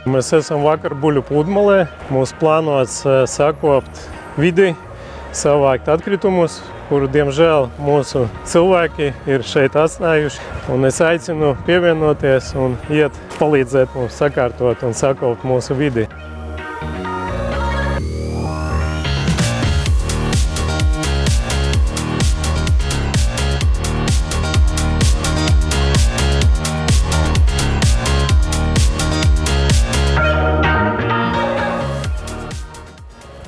Mēs esam vakar Buļu pludmalē. Mums plānots sakopt vidi, savākt atkritumus, kuru, diemžēl, mūsu cilvēki ir šeit atstājuši. Un es aicinu pievienoties un palīdzēt mums sakārtot un sakopt mūsu vidi.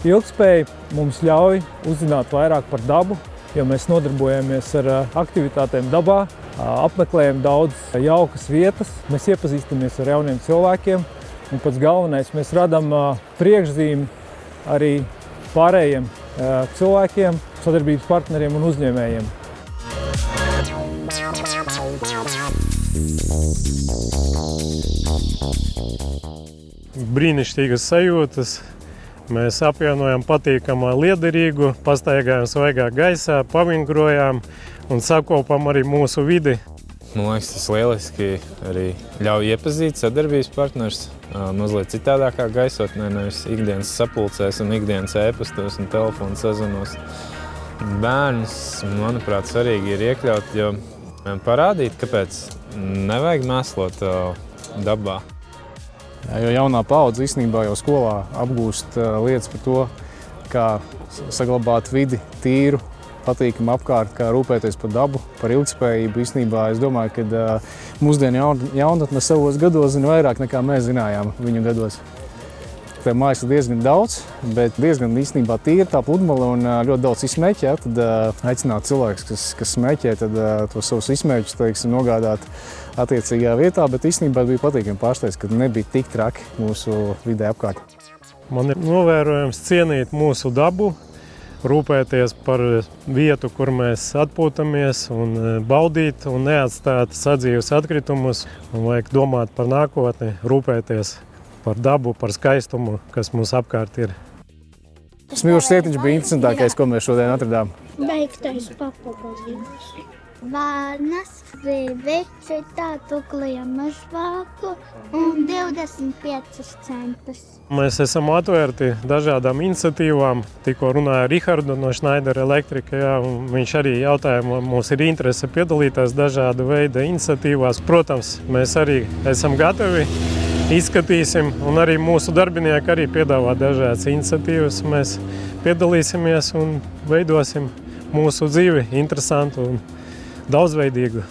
Ilgtspēja mums ļauj uzzināt vairāk par dabu, jo mēs nodarbojamies ar aktivitātēm dabā, apmeklējam daudz jaukas vietas, mēs iepazīstamies ar jauniem cilvēkiem un pats galvenais, mēs radam priekšzīmi arī pārējiem cilvēkiem, sadarbības partneriem un uzņēmējiem. Brīnišķīgas sajūtas. Mēs apvienojam patīkamā liederīgu, pastaigājam svaigā gaisā, pavingrojām un sakopam arī mūsu vidi. Man liekas, tas lieliski arī ļauj iepazīt sadarbības partners mazliet citādākā gaisotnē, nevis ikdienas sapulcēs un ikdienas ēpastos un telefonu sazinos. Bērnus, manuprāt, svarīgi ir iekļaut, jo parādīt, kāpēc nevajag mēslot dabā. Jo jaunā paudze īstenībā jau skolā apgūst lietas par to, kā saglabāt vidi tīru, patīkamu apkārt, kā rūpēties par dabu, par ilgtspējību. Īstenībā es domāju, ka mūsdienu jaunatne savos gados zina vairāk nekā mēs zinājām viņu gados. Tā mājas ir diezgan daudz, bet diezgan īstenībā tīra tā pludmale un ļoti daudz izsmeķē. Tad aicināt cilvēkus, kas smeķē, tad tos savus izsmēķus, teiksim, nogādāt attiecīgā vietā, bet īstenībā bija patīkami pārsteigts, ka nebija tik traki mūsu vidē apkārt. Man ir novērojams cienīt mūsu dabu, rūpēties par vietu, kur mēs atpūtamies un baudīt un neatstāt sadzīves atkritumus. Un vajag domāt par nākotni, rūpēties par dabu, par skaistumu, kas mums apkārt ir. Smilšu sietiņš bija interesantākais, ko mēs šodien atradām. Beigtais papagailis. Vārnas, zirvi, šitā tuklija mazvāku un 25 centus. Mēs esam atvērti dažādām iniciatīvām. Tikko runāja Rihardu no Schneider Electric, un viņš arī jautāja, mums ir interese piedalīties dažādu veidu iniciatīvās. Protams, mēs arī esam gatavi, izskatīsim, un arī mūsu darbinieki arī piedāvā dažādas iniciatīvas. Mēs piedalīsimies un veidosim mūsu dzīvi interesantu un daudzveidīgu.